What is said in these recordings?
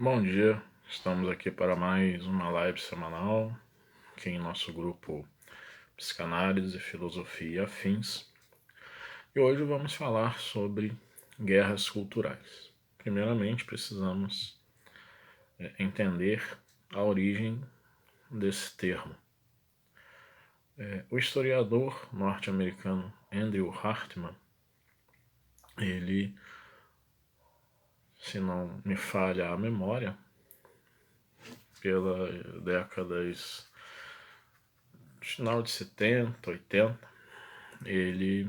Bom dia, estamos aqui para mais uma live semanal aqui em nosso grupo Psicanálise, Filosofia e Afins. E hoje vamos falar sobre guerras culturais. Primeiramente, precisamos entender a origem desse termo. O historiador norte-americano Andrew Hartmann, ele, se não me falha a memória, pela décadas final de 70, 80, ele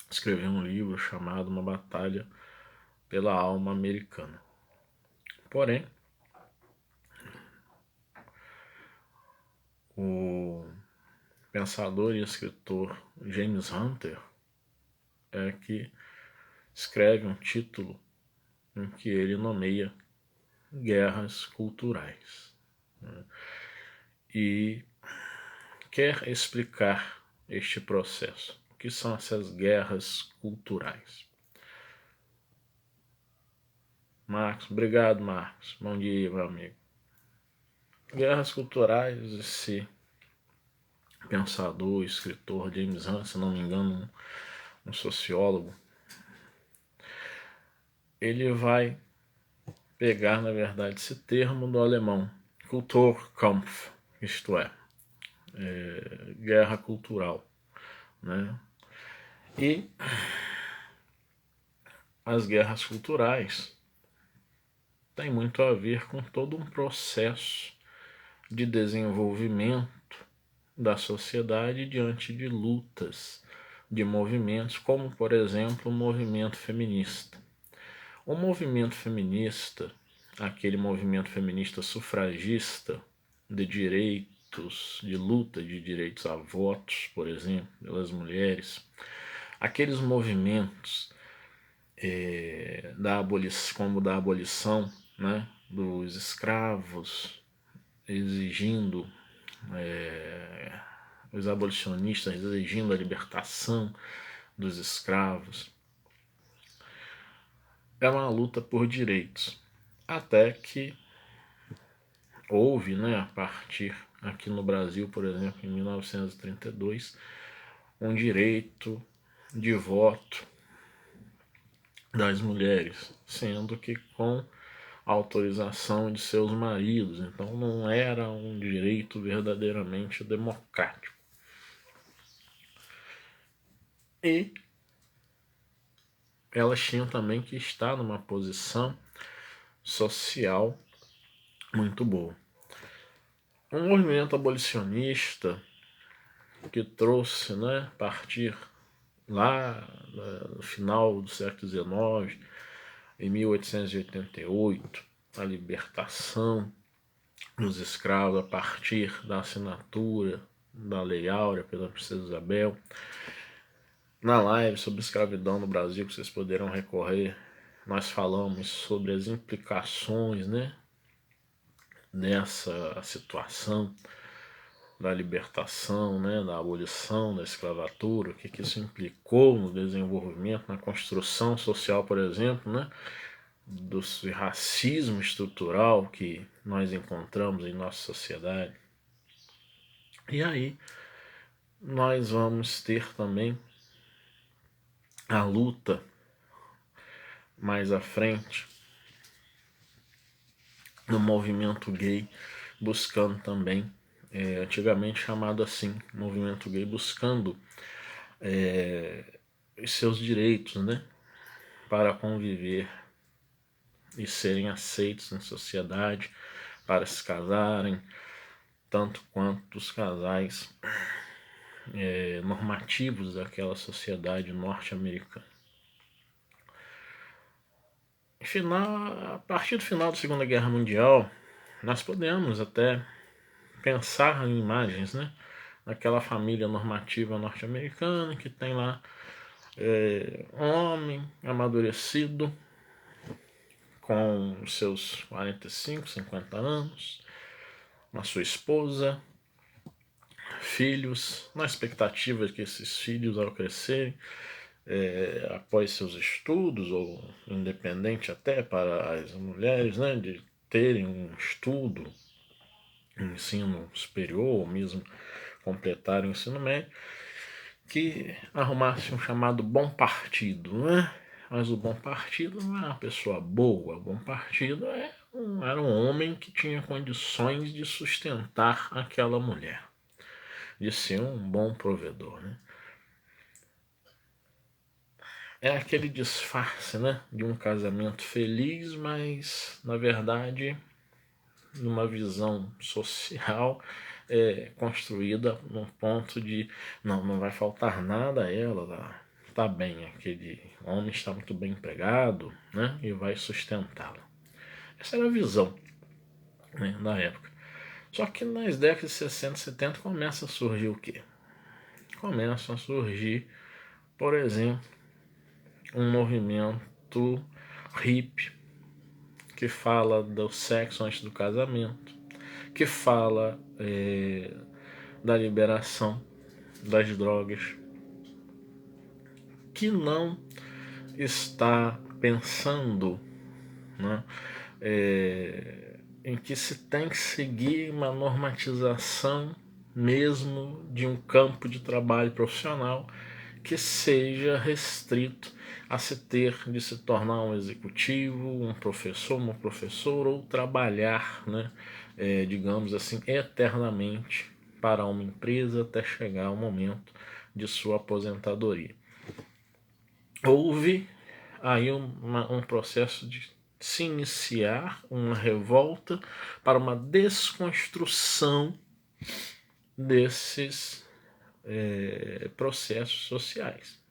escreveu um livro chamado Uma Batalha pela Alma Americana. Porém, o pensador e escritor James Hunter é que escreve um título em que ele nomeia guerras culturais, né? E quer explicar este processo. O que são essas guerras culturais? Marcos, obrigado, Marcos. Bom dia, meu amigo. Guerras culturais, esse pensador, escritor James Hunter, se não me engano, um sociólogo, ele vai pegar, na verdade, esse termo do alemão, Kulturkampf, isto é, guerra cultural, né? E as guerras culturais têm muito a ver com todo um processo de desenvolvimento da sociedade diante de lutas, de movimentos, como, por exemplo, o movimento feminista. O movimento feminista, aquele movimento feminista sufragista de direitos, de luta de direitos a votos, por exemplo, pelas mulheres, aqueles movimentos como da abolição, né, dos escravos, exigindo, os abolicionistas exigindo a libertação dos escravos. É uma luta por direitos. Até que houve, né, a partir aqui no Brasil, por exemplo, em 1932, um direito de voto das mulheres, sendo que com autorização de seus maridos. Então não era um direito verdadeiramente democrático. E elas tinham também que estar numa posição social muito boa. Um movimento abolicionista que trouxe, né, a partir lá no final do século XIX, em 1888, a libertação dos escravos a partir da assinatura da Lei Áurea pela Princesa Isabel. Na live sobre escravidão no Brasil, que vocês poderão recorrer, nós falamos sobre as implicações, né, dessa situação da libertação, né, da abolição da escravatura, o que isso implicou no desenvolvimento, na construção social, por exemplo, né, do racismo estrutural que nós encontramos em nossa sociedade. E aí nós vamos ter também a luta mais à frente no movimento gay, buscando também, antigamente chamado assim, movimento gay, buscando os seus direitos, né, para conviver e serem aceitos na sociedade, para se casarem, tanto quanto os casais normativos daquela sociedade norte-americana. A partir do final da Segunda Guerra Mundial, nós podemos até pensar em imagens, né, daquela família normativa norte-americana que tem lá um homem amadurecido com seus 45, 50 anos, a sua esposa, filhos, na expectativa de que esses filhos, ao crescerem, após seus estudos, ou independente até para as mulheres, né, de terem um estudo, um ensino superior, ou mesmo completarem o ensino médio, que arrumasse um chamado bom partido, né? Mas o bom partido não é uma pessoa boa, o bom partido era um homem que tinha condições de sustentar aquela mulher, de ser um bom provedor, né? É aquele disfarce, né, de um casamento feliz, mas na verdade, numa visão social, construída num ponto de não vai faltar nada a ela, tá bem, aquele homem está muito bem empregado, né, e vai sustentá-la. Essa era a visão, né, na época. Só que nas décadas de 60 e 70 começa a surgir o quê? Começam a surgir, por exemplo, um movimento hippie que fala do sexo antes do casamento, que fala da liberação das drogas, que não está pensando, né, em que se tem que seguir uma normatização mesmo de um campo de trabalho profissional que seja restrito a se ter de se tornar um executivo, um professor, uma professora, ou trabalhar, né, digamos assim, eternamente para uma empresa até chegar ao momento de sua aposentadoria. Houve aí um processo de se iniciar uma revolta para uma desconstrução desses processos sociais.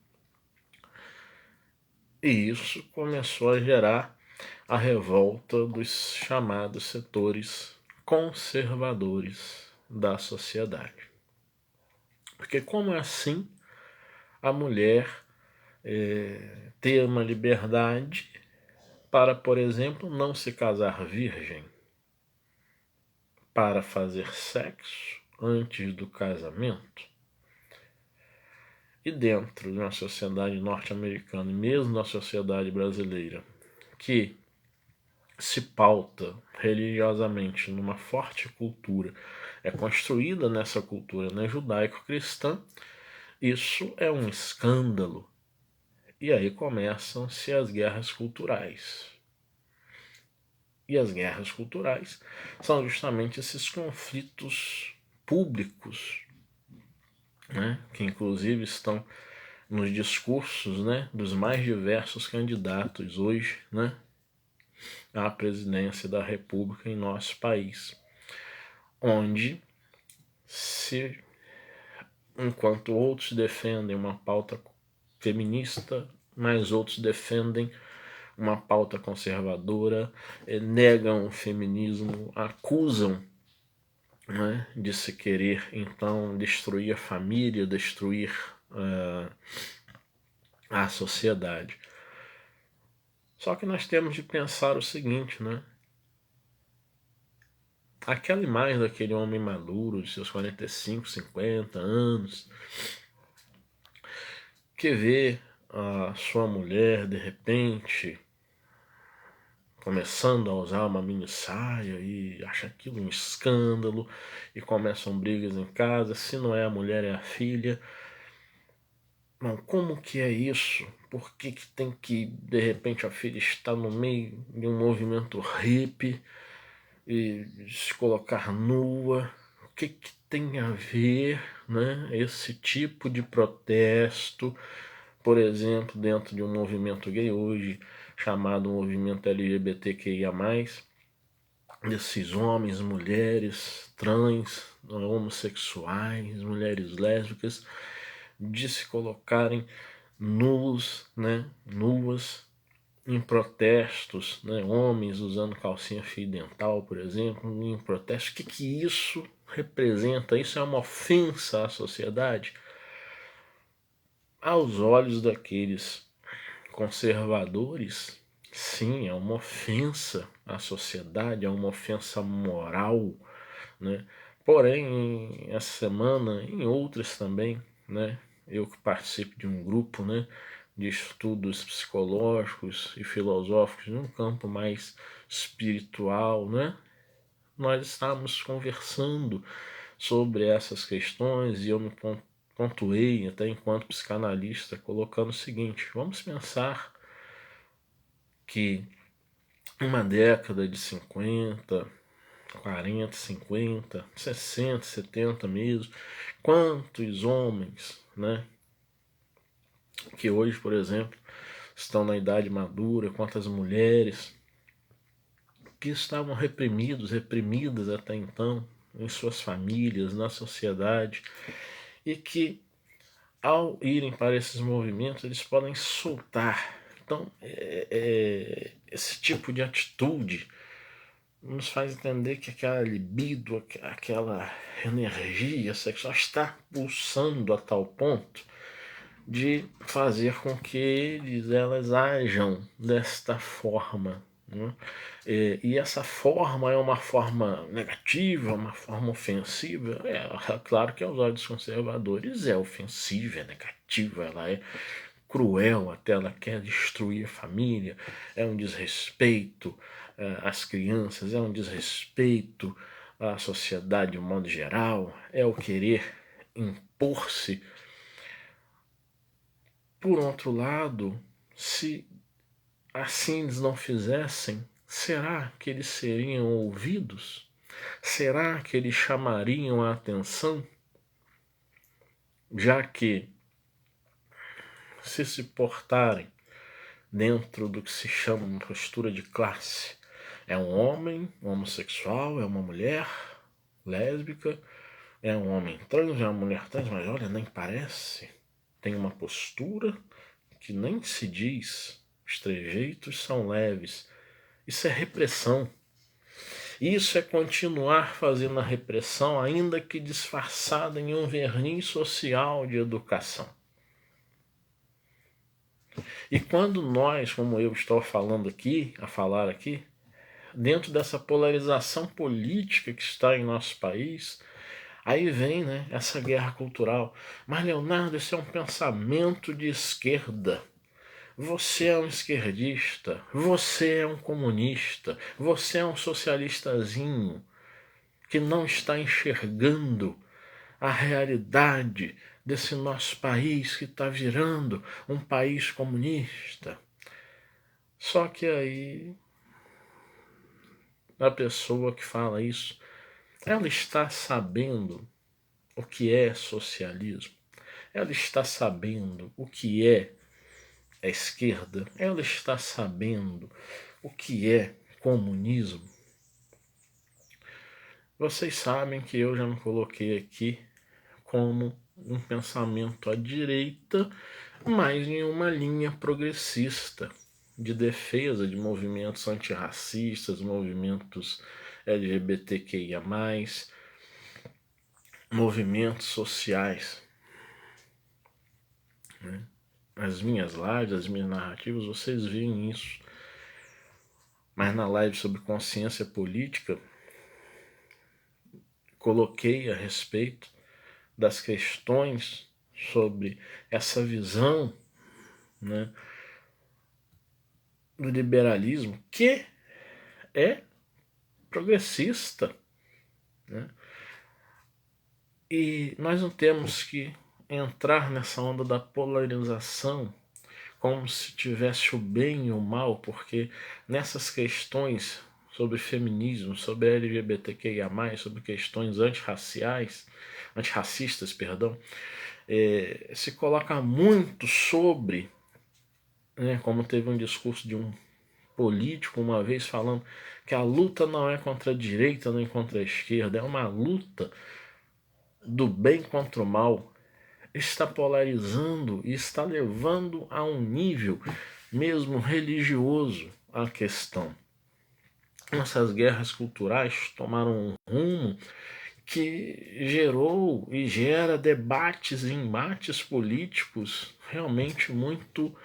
E isso começou a gerar a revolta dos chamados setores conservadores da sociedade. Porque como assim a mulher ter uma liberdade para, por exemplo, não se casar virgem, para fazer sexo antes do casamento? E dentro de uma sociedade norte-americana e mesmo na sociedade brasileira, que se pauta religiosamente numa forte cultura, é construída nessa cultura, né, judaico-cristã, isso é um escândalo. E aí começam-se as guerras culturais. E as guerras culturais são justamente esses conflitos públicos, né, que inclusive estão nos discursos, né, dos mais diversos candidatos hoje, né, à presidência da República em nosso país, onde se enquanto outros defendem uma pauta feminista, mas outros defendem uma pauta conservadora, negam o feminismo, acusam, né, de se querer então destruir a família, destruir a sociedade. Só que nós temos de pensar o seguinte, né? Aquela imagem daquele homem maduro de seus 45, 50 anos, que vê a sua mulher de repente começando a usar uma mini saia e acha aquilo um escândalo e começam brigas em casa, se não é a mulher é a filha. Não, como que é isso? Por que tem que de repente a filha estar no meio de um movimento hippie e se colocar nua? O que tem a ver, né, esse tipo de protesto, por exemplo, dentro de um movimento gay hoje, chamado movimento LGBTQIA+, desses homens, mulheres, trans, homossexuais, mulheres lésbicas, de se colocarem nus, né, nuas, em protestos, né, homens usando calcinha fio dental, por exemplo, em protestos. O que isso representa? Isso é uma ofensa à sociedade? Aos olhos daqueles conservadores, sim, é uma ofensa à sociedade, é uma ofensa moral, né? Porém, essa semana, em outras também, né, eu que participo de um grupo, né, de estudos psicológicos e filosóficos, num campo mais espiritual, né? Nós estávamos conversando sobre essas questões e eu me pontuei, até enquanto psicanalista, colocando o seguinte: vamos pensar que uma década de 50, 40, 50, 60, 70 mesmo, quantos homens, né, que hoje, por exemplo, estão na idade madura, quantas mulheres que estavam reprimidas até então, em suas famílias, na sociedade, e que ao irem para esses movimentos eles podem soltar. Então, esse tipo de atitude nos faz entender que aquela libido, aquela energia sexual está pulsando a tal ponto de fazer com que elas ajam desta forma. Né? E essa forma é uma forma negativa, uma forma ofensiva. Claro que aos olhos conservadores é ofensiva, é negativa, ela é cruel, até ela quer destruir a família, é um desrespeito às crianças, é um desrespeito à sociedade de um modo geral, é o querer impor-se. Por outro lado, se assim eles não fizessem, será que eles seriam ouvidos? Será que eles chamariam a atenção? Já que, se portarem dentro do que se chama uma postura de classe, é um homem homossexual, é uma mulher lésbica, é um homem trans, é uma mulher trans, mas olha, nem parece. Tem uma postura que nem se diz. Os trejeitos são leves. Isso é repressão. Isso é continuar fazendo a repressão, ainda que disfarçada em um verniz social de educação. E quando nós, como eu estou a falar aqui, dentro dessa polarização política que está em nosso país, aí vem, né, essa guerra cultural. Mas, Leonardo, esse é um pensamento de esquerda. Você é um esquerdista, você é um comunista, você é um socialistazinho que não está enxergando a realidade desse nosso país que está virando um país comunista. Só que aí a pessoa que fala isso, ela está sabendo o que é socialismo, ela está sabendo o que é a esquerda, ela está sabendo o que é comunismo. Vocês sabem que eu já me coloquei aqui como um pensamento à direita, mas em uma linha progressista de defesa de movimentos antirracistas, movimentos LGBTQIA+, movimentos sociais. Né? As minhas lives, as minhas narrativas, vocês veem isso. Mas na live sobre consciência política, coloquei a respeito das questões sobre essa visão, né, do liberalismo, que é progressista. Né? E nós não temos que entrar nessa onda da polarização como se tivesse o bem e o mal, porque nessas questões sobre feminismo, sobre LGBTQIA+, sobre questões antirracistas, se coloca muito sobre, né, como teve um discurso de um político uma vez falando que a luta não é contra a direita nem contra a esquerda, é uma luta do bem contra o mal. Está polarizando e está levando a um nível mesmo religioso a questão. Essas guerras culturais tomaram um rumo que gerou e gera debates e embates políticos realmente muito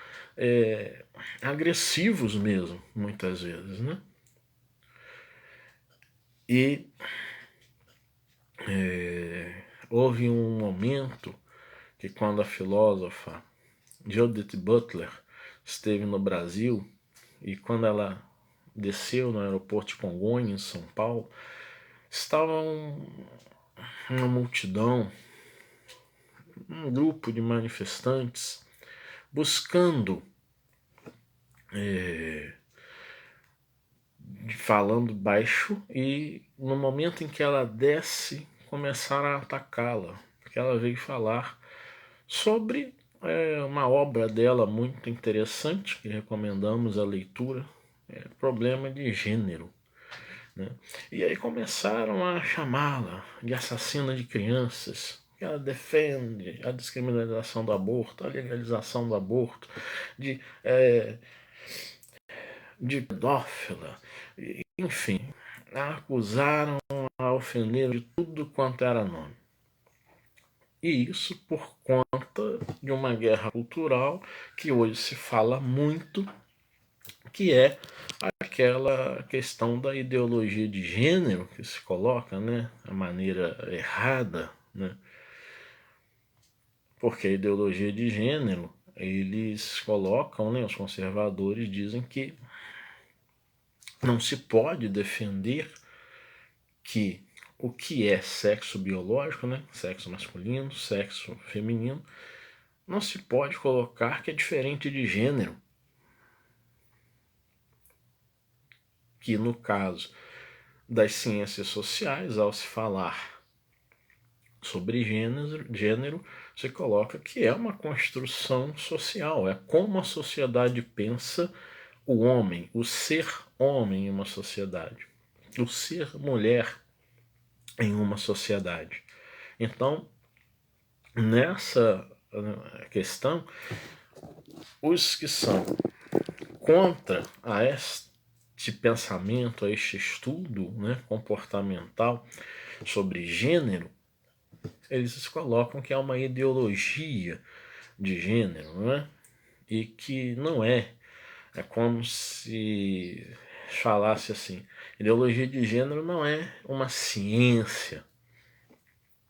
agressivos mesmo, muitas vezes, né? E houve um momento que quando a filósofa Judith Butler esteve no Brasil e quando ela desceu no aeroporto de Congonhas, em São Paulo, estava uma multidão, um grupo de manifestantes buscando, falando baixo, e no momento em que ela desce, começaram a atacá-la, porque ela veio falar sobre uma obra dela muito interessante, que recomendamos a leitura, Problema de Gênero. Né? E aí começaram a chamá-la de assassina de crianças, que ela defende a descriminalização do aborto, a legalização do aborto, de pedófila, enfim, a acusaram, a ofenderam de tudo quanto era nome. E isso por conta de uma guerra cultural que hoje se fala muito, que é aquela questão da ideologia de gênero que se coloca, né, a maneira errada, né? Porque a ideologia de gênero, eles colocam, né, os conservadores dizem que não se pode defender que o que é sexo biológico, né, sexo masculino, sexo feminino, não se pode colocar que é diferente de gênero. Que no caso das ciências sociais, ao se falar sobre gênero, se coloca que é uma construção social, é como a sociedade pensa o homem, o ser homem em uma sociedade, o ser mulher em uma sociedade. Então, nessa questão, os que são contra a este pensamento, a este estudo, né, comportamental sobre gênero, eles colocam que é uma ideologia de gênero, né? E que não é. É como se falasse assim: ideologia de gênero não é uma ciência,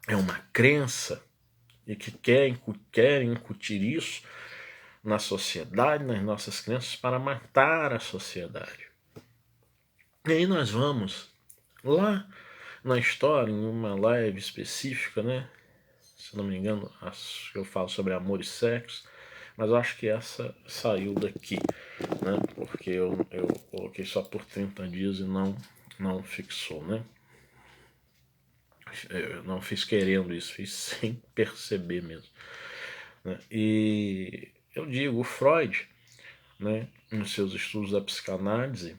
é uma crença, e que querem incutir isso na sociedade, nas nossas crenças, para matar a sociedade. E aí nós vamos lá na história, em uma live específica, né? Se não me engano, acho que eu falo sobre amor e sexo, mas eu acho que essa saiu daqui, né? Porque eu coloquei só por 30 dias e não fixou, né? Eu não fiz querendo isso, fiz sem perceber mesmo. Né? E eu digo, o Freud, né, nos seus estudos da psicanálise,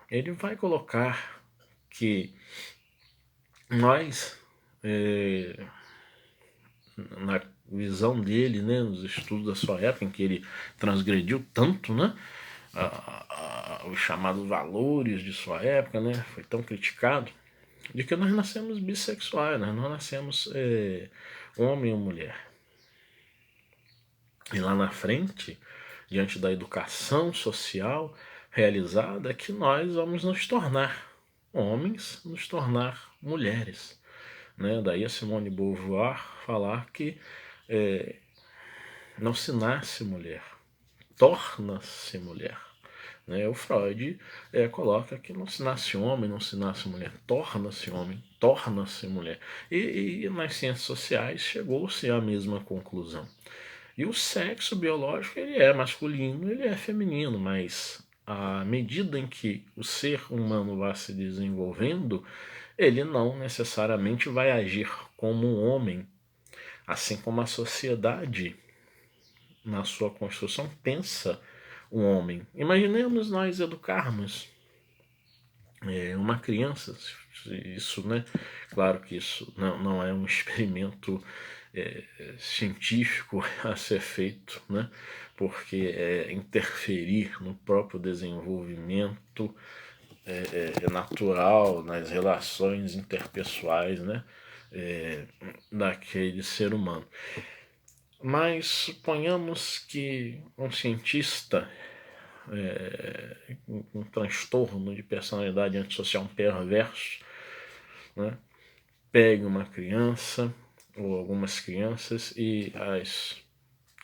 ele vai colocar que nós, na visão dele, né, nos estudos da sua época, em que ele transgrediu tanto, né, os chamados valores de sua época, né, foi tão criticado, de que nós nascemos bissexuais, nós não nascemos homem ou mulher. E lá na frente, diante da educação social realizada, é que nós vamos nos tornar homens, nos tornar mulheres. Né? Daí a Simone de Beauvoir falar que não se nasce mulher, torna-se mulher. Né? O Freud coloca que não se nasce homem, não se nasce mulher, torna-se homem, torna-se mulher. E nas ciências sociais chegou-se à mesma conclusão. E o sexo biológico ele é masculino, ele é feminino, mas à medida em que o ser humano vai se desenvolvendo, ele não necessariamente vai agir como um homem, assim como a sociedade, na sua construção, pensa um homem. Imaginemos nós educarmos uma criança, isso, né? Claro que isso não é um experimento científico a ser feito, né? Porque interferir no próprio desenvolvimento natural, nas relações interpessoais, né? Daquele ser humano. Mas suponhamos que um cientista um transtorno de personalidade antissocial, um perverso, né, pegue uma criança ou algumas crianças e as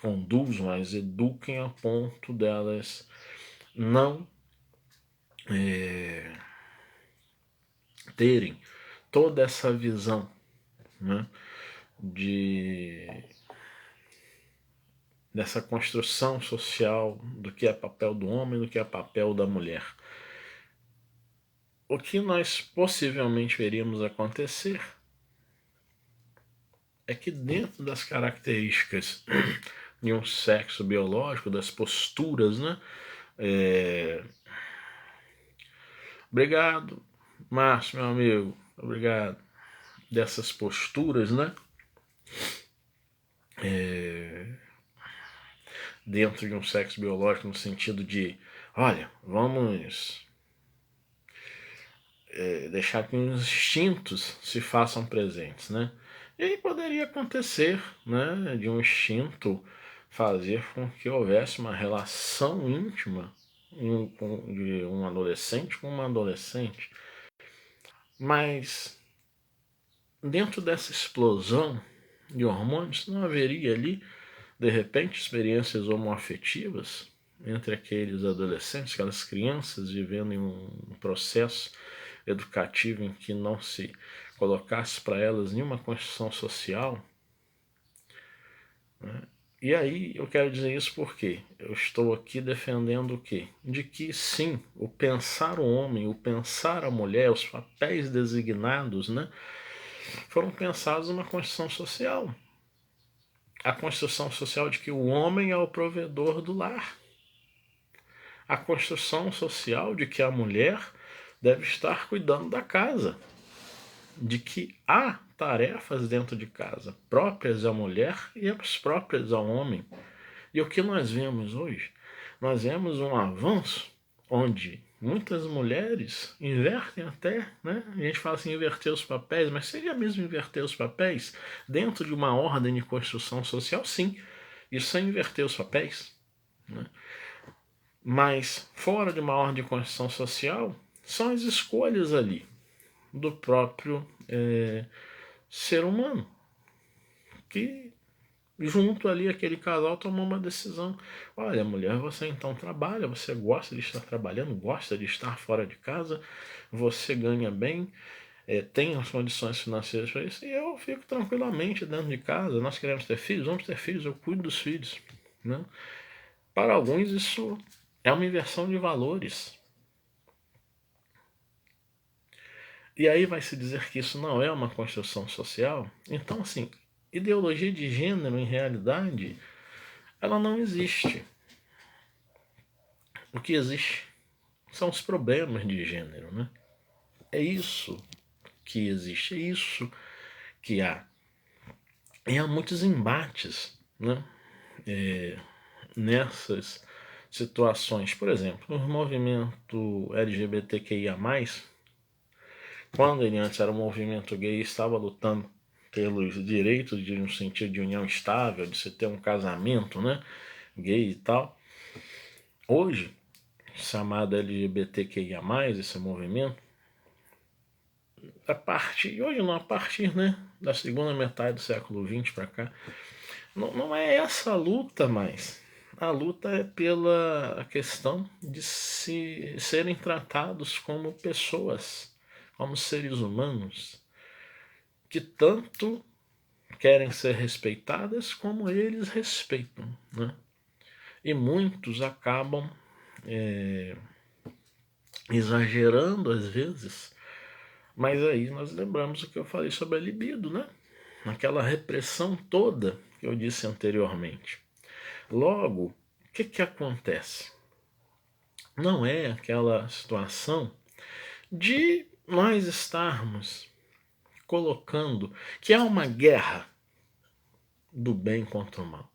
conduzam, as eduquem a ponto delas não terem toda essa visão, né, dessa construção social do que é papel do homem, do que é papel da mulher. O que nós possivelmente veríamos acontecer é que dentro das características de um sexo biológico, das posturas, né? Obrigado, Márcio, meu amigo, obrigado. Dessas posturas, né? Dentro de um sexo biológico, no sentido de, olha, vamos deixar que os instintos se façam presentes, né? E aí poderia acontecer, né, de um instinto fazer com que houvesse uma relação íntima de um adolescente com uma adolescente. Mas dentro dessa explosão de hormônios não haveria ali, de repente, experiências homoafetivas entre aqueles adolescentes, aquelas crianças vivendo em um processo educativo em que não se colocasse para elas nenhuma construção social, né? E aí eu quero dizer isso porque eu estou aqui defendendo o quê? De que sim, o pensar o homem, o pensar a mulher, os papéis designados, né, foram pensados numa construção social. A construção social de que o homem é o provedor do lar. A construção social de que a mulher deve estar cuidando da casa. De que há tarefas dentro de casa próprias à mulher e as próprias ao homem. E o que nós vemos hoje? Nós vemos um avanço onde muitas mulheres invertem até, né? A gente fala assim, inverter os papéis, mas seria mesmo inverter os papéis dentro de uma ordem de construção social? Sim, isso é inverter os papéis, né? Mas fora de uma ordem de construção social, são as escolhas ali do próprio ser humano, que junto ali aquele casal tomou uma decisão. Olha, mulher, você então trabalha, você gosta de estar trabalhando, gosta de estar fora de casa, você ganha bem, tem as condições financeiras para isso, e eu fico tranquilamente dentro de casa. Nós queremos ter filhos, vamos ter filhos, eu cuido dos filhos, né? Para alguns isso é uma inversão de valores. E aí vai se dizer que isso não é uma construção social? Então, assim, ideologia de gênero, em realidade, ela não existe. O que existe são os problemas de gênero, né? É isso que existe, é isso que há. E há muitos embates, né? Nessas situações. Por exemplo, o movimento LGBTQIA+, quando ele antes era um movimento gay e estava lutando pelos direitos de um sentido de união estável, de se ter um casamento, né, gay e tal. Hoje, chamado LGBTQIA+, esse movimento, a partir, hoje não, a partir, né, da segunda metade do século XX para cá, não é essa a luta mais. A luta é pela questão de serem tratados como pessoas, como seres humanos, que tanto querem ser respeitadas como eles respeitam, né? E muitos acabam exagerando às vezes, mas aí nós lembramos o que eu falei sobre a libido, né? Aquela repressão toda que eu disse anteriormente. Logo, o que acontece? Não é aquela situação de nós estarmos colocando que é uma guerra do bem contra o mal.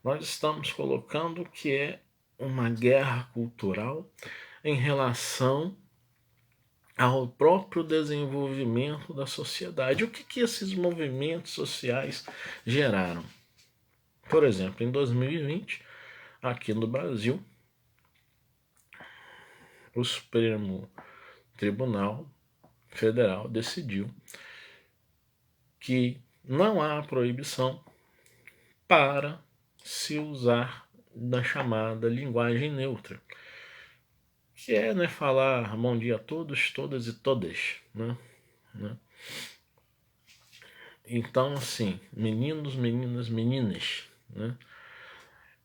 Nós estamos colocando que é uma guerra cultural em relação ao próprio desenvolvimento da sociedade. O que esses movimentos sociais geraram? Por exemplo, em 2020, aqui no Brasil, o Supremo Tribunal Federal decidiu que não há proibição para se usar da chamada linguagem neutra, que é, né, falar bom dia a todos, todas e todas, né? Então, assim, meninos, meninas, meninas, né?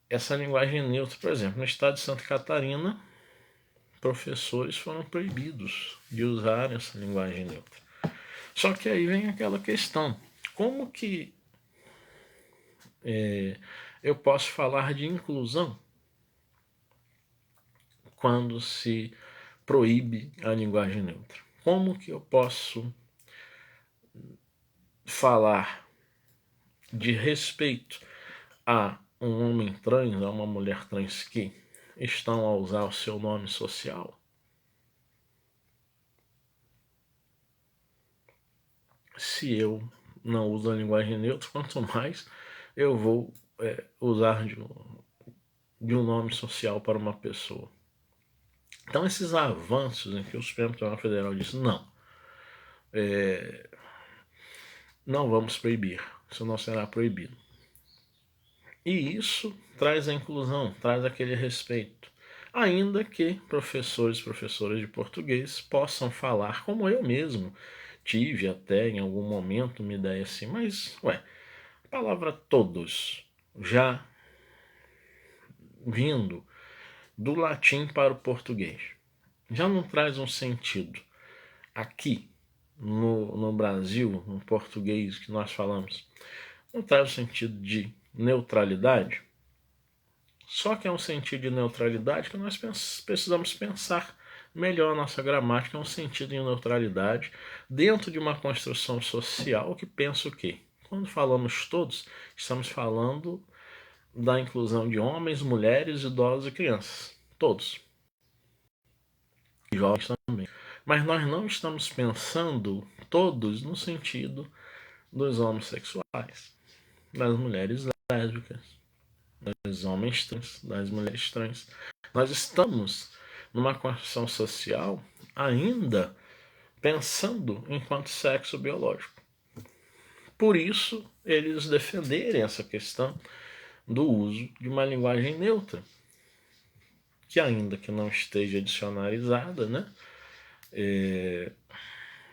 Essa linguagem neutra, por exemplo, no estado de Santa Catarina, professores foram proibidos de usar essa linguagem neutra. Só que aí vem aquela questão, como que eu posso falar de inclusão quando se proíbe a linguagem neutra? Como que eu posso falar de respeito a um homem trans, a uma mulher trans que estão a usar o seu nome social, se eu não uso a linguagem neutra, quanto mais eu vou usar de um nome social para uma pessoa. Então, esses avanços em que o Supremo Tribunal Federal disse não, não vamos proibir, isso não será proibido. E isso traz a inclusão, traz aquele respeito. Ainda que professores e professoras de português possam falar, como eu mesmo tive até em algum momento uma ideia assim, mas, a palavra todos, já vindo do latim para o português, já não traz um sentido. Aqui, no Brasil, no português que nós falamos, não traz o sentido de neutralidade. Só que é um sentido de neutralidade que nós precisamos pensar melhor a nossa gramática, é um sentido de neutralidade dentro de uma construção social que pensa o quê? Quando falamos todos, estamos falando da inclusão de homens, mulheres, idosos e crianças. Todos. E jovens também. Mas nós não estamos pensando todos no sentido dos homossexuais, das mulheres lésbicas, dos homens trans, das mulheres trans. Nós estamos numa construção social ainda pensando enquanto sexo biológico. Por isso, eles defenderem essa questão do uso de uma linguagem neutra, que ainda que não esteja dicionarizada, né,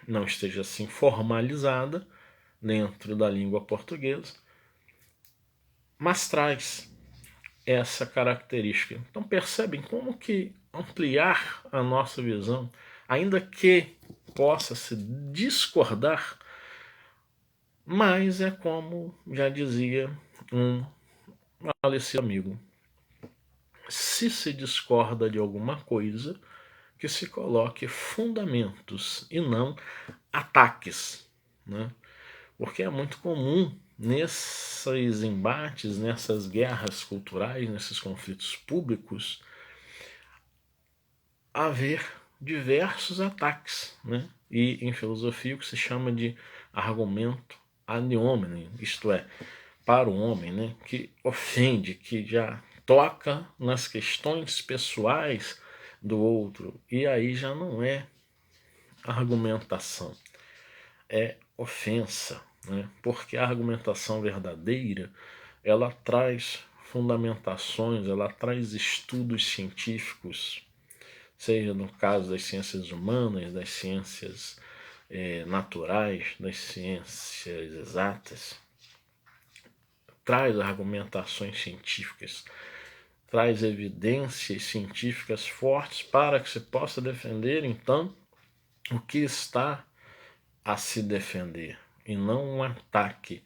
não esteja assim formalizada dentro da língua portuguesa, mas traz essa característica. Então percebem como que ampliar a nossa visão, ainda que possa se discordar, mas é como já dizia um falecido amigo, se discorda de alguma coisa, que se coloque fundamentos e não ataques, né? Porque é muito comum nesses embates, nessas guerras culturais, nesses conflitos públicos, haver diversos ataques, né? E em filosofia o que se chama de argumento ad hominem, isto é, para o homem, né? Que ofende, que já toca nas questões pessoais do outro, e aí já não é argumentação, é ofensa, né? Porque a argumentação verdadeira, ela traz fundamentações, ela traz estudos científicos, seja no caso das ciências humanas, das ciências naturais, das ciências exatas, traz argumentações científicas, traz evidências científicas fortes para que se possa defender, então, o que está a se defender, e não um ataque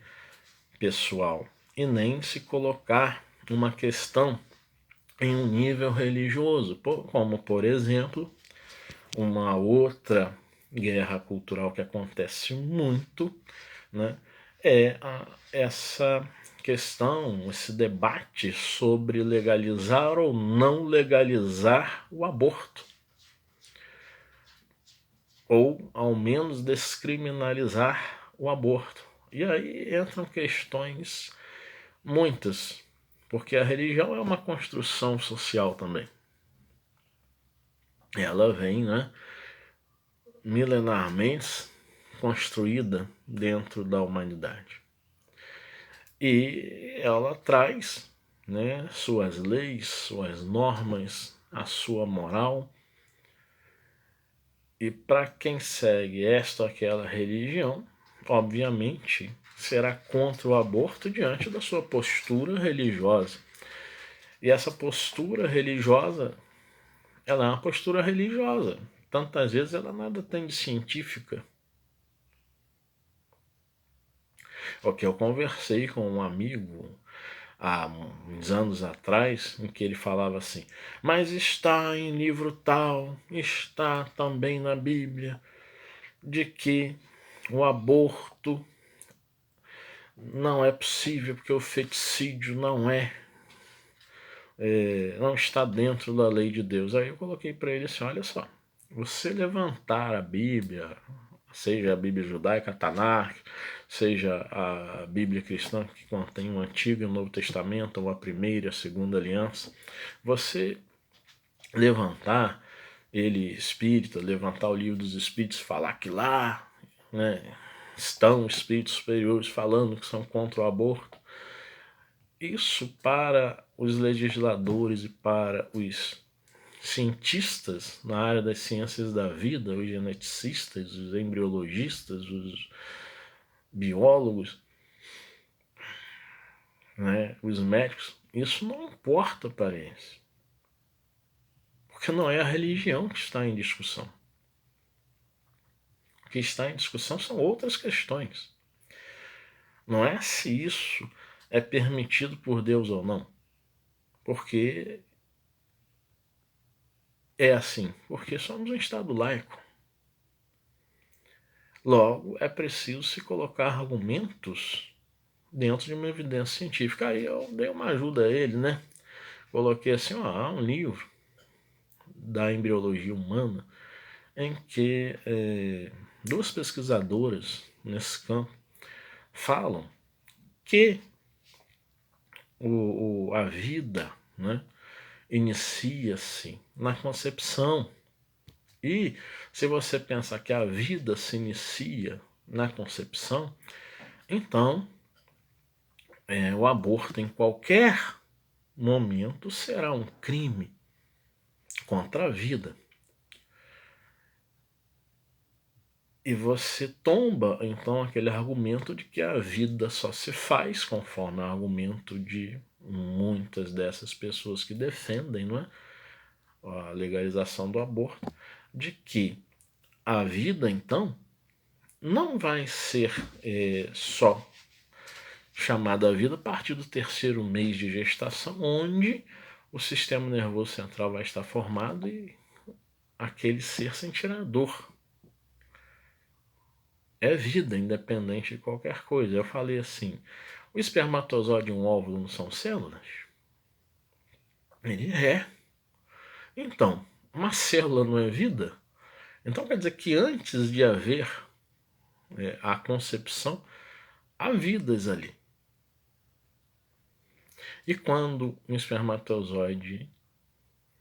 pessoal, e nem se colocar uma questão em um nível religioso, como, por exemplo, uma outra guerra cultural que acontece muito, né, é essa questão, esse debate sobre legalizar ou não legalizar o aborto, ou ao menos descriminalizar o aborto. E aí entram questões muitas, porque a religião é uma construção social também. Ela vem, né, milenarmente construída dentro da humanidade. E ela traz né, suas leis, suas normas, a sua moral. E para quem segue esta ou aquela religião, obviamente será contra o aborto diante da sua postura religiosa. E essa postura religiosa, ela é uma postura religiosa. Tantas vezes ela nada tem de científica. O que eu conversei com um amigo há uns anos atrás, em que ele falava assim: mas está em livro tal, está também na Bíblia, de que o aborto não é possível porque o feticídio não está dentro da lei de Deus. Aí eu coloquei para ele assim: olha só, você levantar a Bíblia, seja a Bíblia judaica, a Tanakh, seja a Bíblia cristã, que contém o Antigo e o Novo Testamento, ou a Primeira e a Segunda Aliança, você levantar ele espírita, levantar o livro dos espíritos, falar que lá, né, estão espíritos superiores falando que são contra o aborto, isso para os legisladores e para os cientistas na área das ciências da vida, os geneticistas, os embriologistas, os biólogos, né, os médicos, isso não importa para eles. Porque não é a religião que está em discussão. O que está em discussão são outras questões. Não é se isso é permitido por Deus ou não. Porque é assim. Porque somos um Estado laico. Logo, é preciso se colocar argumentos dentro de uma evidência científica. Aí eu dei uma ajuda a ele, né? Coloquei assim, há um livro da embriologia humana em que duas pesquisadoras nesse campo falam que a vida, né, inicia-se na concepção. E se você pensar que a vida se inicia na concepção, então o aborto em qualquer momento será um crime contra a vida. E você tomba, então, aquele argumento de que a vida só se faz, conforme o argumento de muitas dessas pessoas que defendem, não é, a legalização do aborto, de que a vida, então, não vai ser só chamada vida a partir do terceiro mês de gestação, onde o sistema nervoso central vai estar formado e aquele ser sentirá dor. É vida, independente de qualquer coisa. Eu falei assim, o espermatozoide e um óvulo não são células? Ele é. Então, uma célula não é vida? Então quer dizer que antes de haver a concepção, há vidas ali. E quando um espermatozoide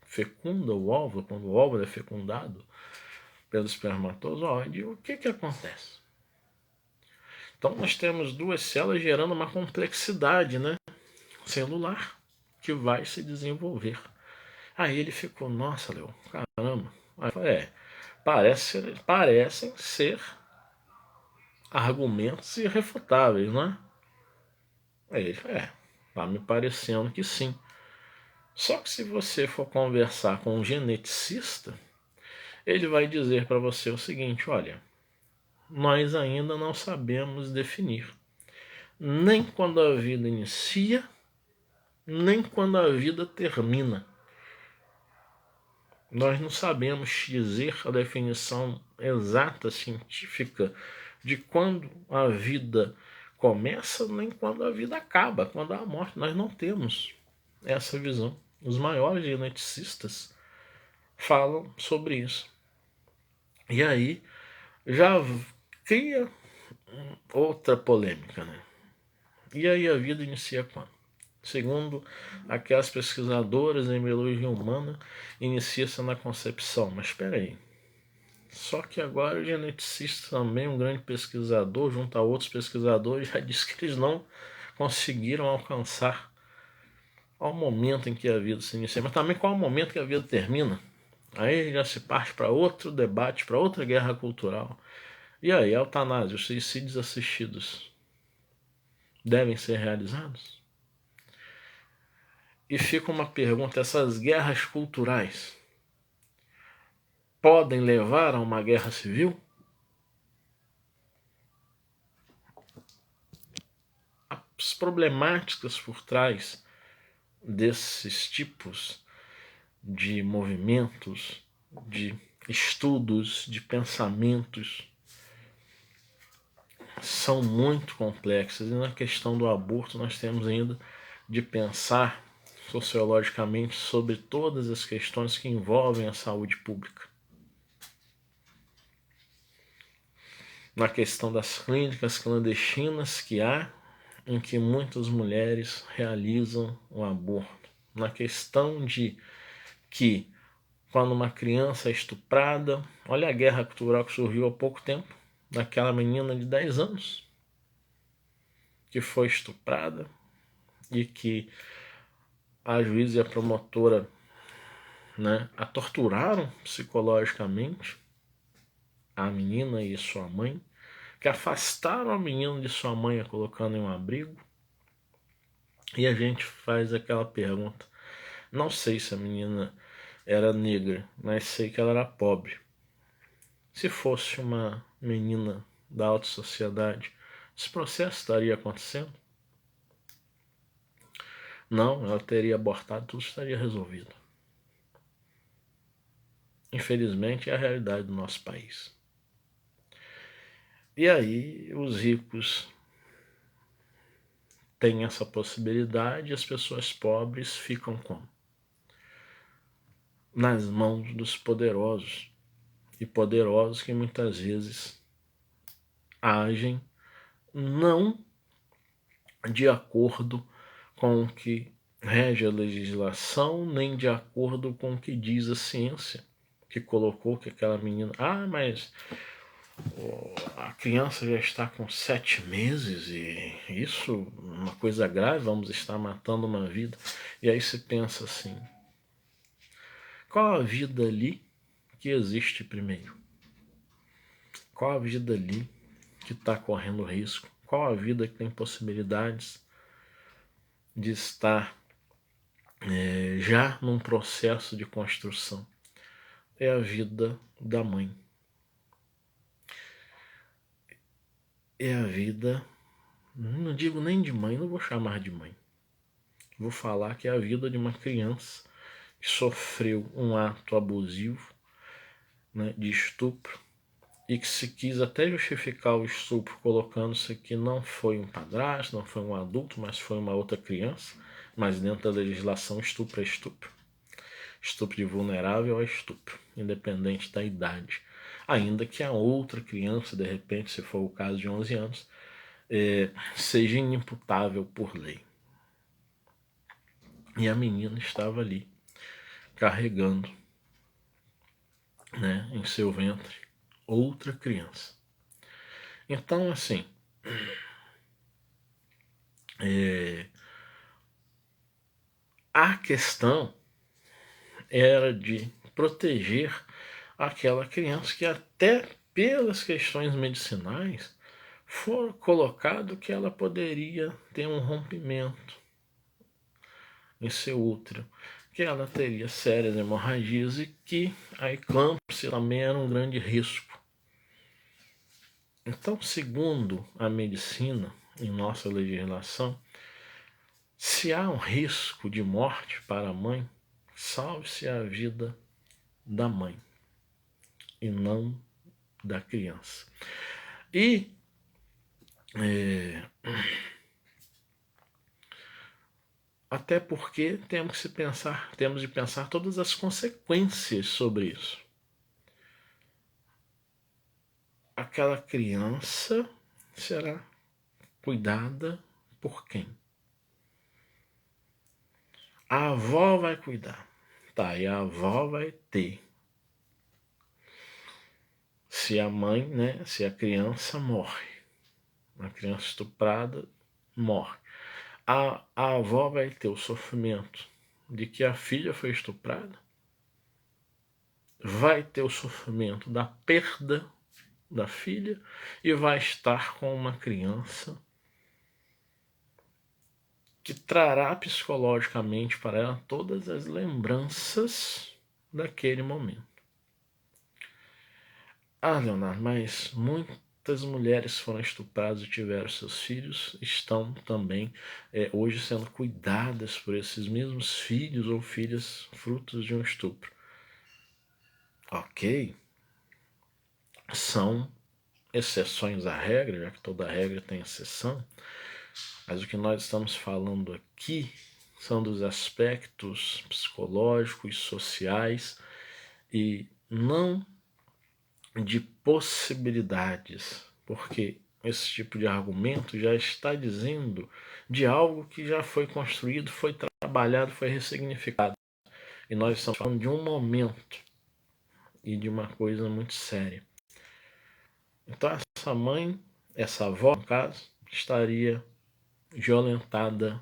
fecunda o óvulo, quando o óvulo é fecundado pelo espermatozoide, o que acontece? Então nós temos duas células gerando uma complexidade, né, celular que vai se desenvolver. Aí ele ficou, nossa, Leo, caramba. Aí eu falei, parecem ser argumentos irrefutáveis, não é? Aí ele falou, tá me parecendo que sim. Só que se você for conversar com um geneticista, ele vai dizer para você o seguinte, olha, nós ainda não sabemos definir nem quando a vida inicia, nem quando a vida termina. Nós não sabemos dizer a definição exata científica de quando a vida começa, nem quando a vida acaba, quando há a morte. Nós não temos essa visão. Os maiores geneticistas falam sobre isso. E aí já cria outra polêmica, né? E aí a vida inicia quando? Segundo aquelas pesquisadoras em biologia humana, inicia-se na concepção. Mas espera aí. Só que agora o geneticista também, um grande pesquisador, junto a outros pesquisadores, já disse que eles não conseguiram alcançar ao momento em que a vida se inicia, mas também qual é o momento que a vida termina. Aí já se parte para outro debate, para outra guerra cultural. E aí, a eutanásia, os suicídios assistidos devem ser realizados? E fica uma pergunta: essas guerras culturais podem levar a uma guerra civil? As problemáticas por trás desses tipos de movimentos, de estudos, de pensamentos, são muito complexas. E na questão do aborto nós temos ainda de pensar sociologicamente sobre todas as questões que envolvem a saúde pública. Na questão das clínicas clandestinas que há, em que muitas mulheres realizam o aborto. Na questão de que quando uma criança é estuprada, olha a guerra cultural que surgiu há pouco tempo, daquela menina de 10 anos que foi estuprada e que a juíza e a promotora, né, a torturaram psicologicamente, a menina e sua mãe, que afastaram a menina de sua mãe, a colocando em um abrigo. E a gente faz aquela pergunta: não sei se a menina era negra, mas sei que ela era pobre. Se fosse uma menina da alta sociedade, esse processo estaria acontecendo? Não, ela teria abortado, tudo estaria resolvido. Infelizmente, é a realidade do nosso país. E aí, os ricos têm essa possibilidade e as pessoas pobres ficam como? Nas mãos dos poderosos. E poderosos que muitas vezes agem não de acordo com o que rege a legislação, nem de acordo com o que diz a ciência, que colocou que aquela menina... mas a criança já está com 7 meses e isso é uma coisa grave, vamos estar matando uma vida. E aí se pensa assim, qual a vida ali que existe primeiro? Qual a vida ali que está correndo risco? Qual a vida que tem possibilidades de estar já num processo de construção? É a vida da mãe. É a vida, não digo nem de mãe, não vou chamar de mãe. Vou falar que é a vida de uma criança que sofreu um ato abusivo, né, de estupro, e que se quis até justificar o estupro colocando-se que não foi um padrasto, não foi um adulto, mas foi uma outra criança. Mas dentro da legislação, estupro é estupro. Estupro de vulnerável é estupro, independente da idade. Ainda que a outra criança, de repente, se for o caso de 11 anos, seja inimputável por lei. E a menina estava ali, carregando, né, em seu ventre outra criança. Então, assim, a questão era de proteger aquela criança que até pelas questões medicinais foi colocado que ela poderia ter um rompimento em seu útero, que ela teria sérias hemorragias e que a eclâmpsia também era um grande risco. Então, segundo a medicina, em nossa legislação, se há um risco de morte para a mãe, salve-se a vida da mãe e não da criança. E até porque temos de pensar todas as consequências sobre isso. Aquela criança será cuidada por quem? A avó vai cuidar. Tá, e a avó vai ter. Se a mãe, né, se a criança morre, a criança estuprada morre, A avó vai ter o sofrimento de que a filha foi estuprada, vai ter o sofrimento da perda da filha e vai estar com uma criança que trará psicologicamente para ela todas as lembranças daquele momento. Ah, Leonardo, mas muitas mulheres foram estupradas e tiveram seus filhos, estão também hoje sendo cuidadas por esses mesmos filhos ou filhas frutos de um estupro. Ok, são exceções à regra, já que toda regra tem exceção, mas o que nós estamos falando aqui são dos aspectos psicológicos, sociais e não de possibilidades, porque esse tipo de argumento já está dizendo de algo que já foi construído, foi trabalhado, foi ressignificado. E nós estamos falando de um momento e de uma coisa muito séria. Então essa mãe, essa avó, no caso, estaria violentada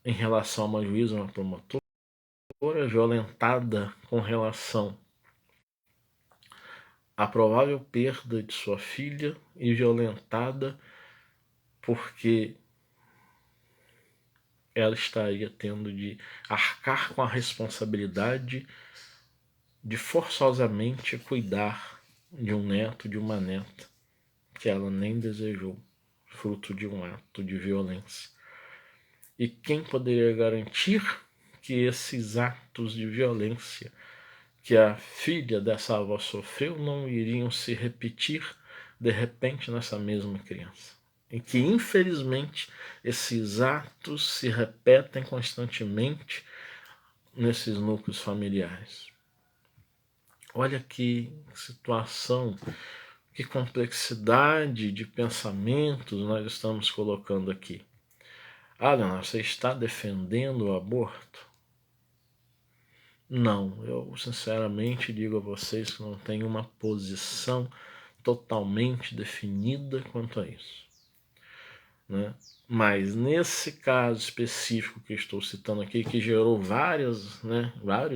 em relação a uma juíza, uma promotora, violentada com relação à provável perda de sua filha e violentada porque ela estaria tendo de arcar com a responsabilidade de forçosamente cuidar de um neto, de uma neta que ela nem desejou, fruto de um ato de violência. E quem poderia garantir que esses atos de violência que a filha dessa avó sofreu não iriam se repetir de repente nessa mesma criança? E que infelizmente esses atos se repetem constantemente nesses núcleos familiares. Olha que situação, que complexidade de pensamentos nós estamos colocando aqui. Ah, Leonardo, você está defendendo o aborto? Não, eu sinceramente digo a vocês que não tenho uma posição totalmente definida quanto a isso, né? Mas nesse caso específico que estou citando aqui, que gerou vários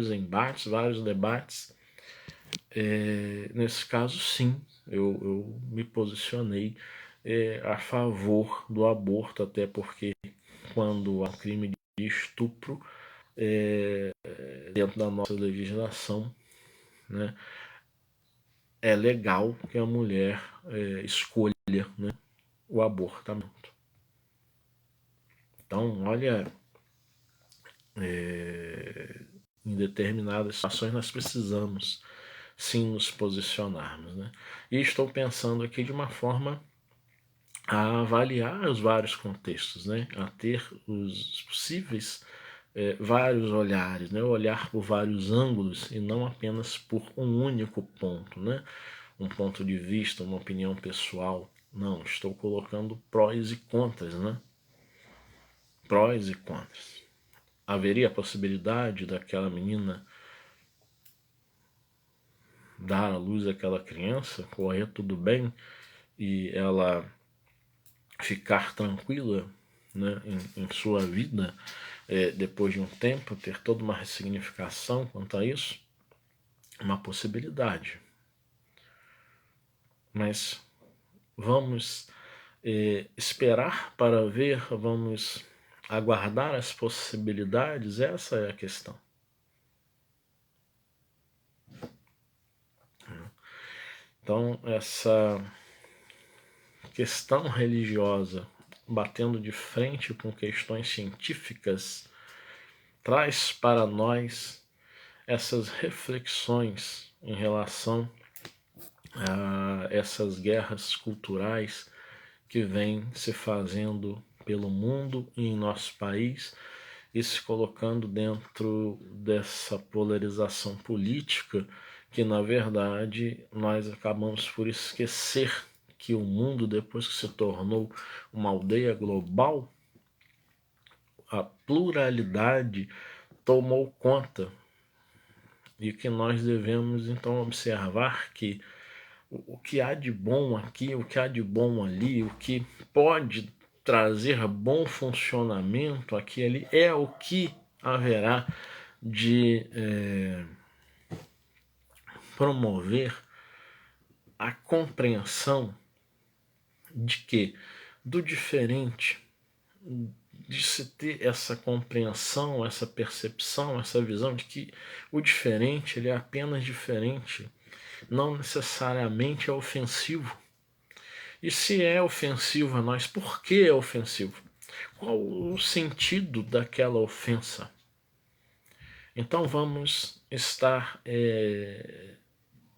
embates, vários debates, nesse caso sim, eu me posicionei a favor do aborto, até porque quando há crime de estupro dentro da nossa legislação, né, é legal que a mulher escolha, né, o abortamento. Então, olha, em determinadas situações nós precisamos sim nos posicionarmos, né? E estou pensando aqui de uma forma a avaliar os vários contextos, né? A ter os possíveis vários olhares, né? Olhar por vários ângulos e não apenas por um único ponto, né? Um ponto de vista, uma opinião pessoal. Não, estou colocando prós e contras, né? Prós e contras. Haveria a possibilidade daquela menina dar à luz àquela criança, correr tudo bem e ela ficar tranquila, né, em sua vida, depois de um tempo, ter toda uma ressignificação quanto a isso? Uma possibilidade. Mas vamos esperar para ver, vamos aguardar as possibilidades, essa é a questão. Então, essa questão religiosa batendo de frente com questões científicas traz para nós essas reflexões em relação a essas guerras culturais que vêm se fazendo pelo mundo e em nosso país e se colocando dentro dessa polarização política que, na verdade, nós acabamos por esquecer que o mundo, depois que se tornou uma aldeia global, a pluralidade tomou conta e que nós devemos então observar que o que há de bom aqui, o que há de bom ali, o que pode trazer bom funcionamento aqui e ali, é o que haverá de promover a compreensão de que do diferente, de se ter essa compreensão, essa percepção, essa visão de que o diferente ele é apenas diferente, não necessariamente é ofensivo. E se é ofensivo a nós, por que é ofensivo? Qual o sentido daquela ofensa? Então vamos estar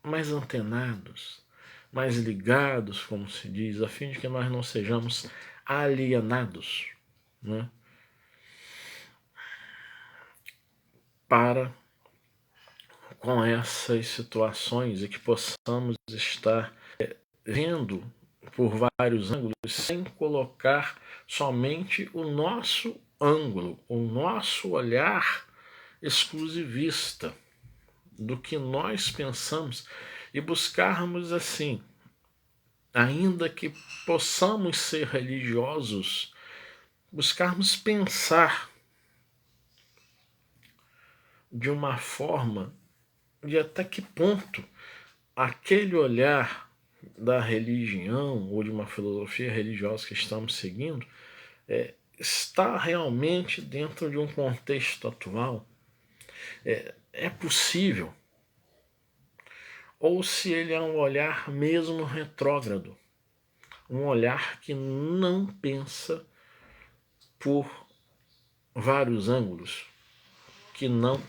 mais antenados, mais ligados, como se diz, a fim de que nós não sejamos alienados, né? Para com essas situações e que possamos estar vendo por vários ângulos sem colocar somente o nosso ângulo, o nosso olhar exclusivista do que nós pensamos e buscarmos assim, ainda que possamos ser religiosos, buscarmos pensar de uma forma de até que ponto aquele olhar da religião ou de uma filosofia religiosa que estamos seguindo está realmente dentro de um contexto atual. É possível. Ou se ele é um olhar mesmo retrógrado, um olhar que não pensa por vários ângulos, que não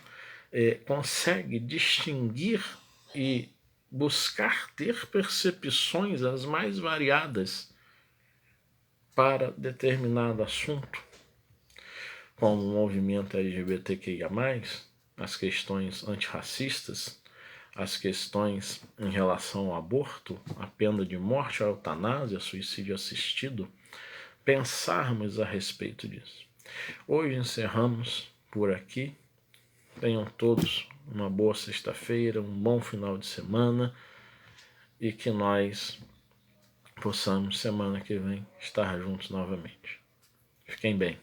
consegue distinguir e buscar ter percepções as mais variadas para determinado assunto, como o movimento LGBTQIA+, as questões antirracistas, as questões em relação ao aborto, a pena de morte, a eutanásia, suicídio assistido, pensarmos a respeito disso. Hoje encerramos por aqui. Tenham todos uma boa sexta-feira, um bom final de semana e que nós possamos, semana que vem, estar juntos novamente. Fiquem bem.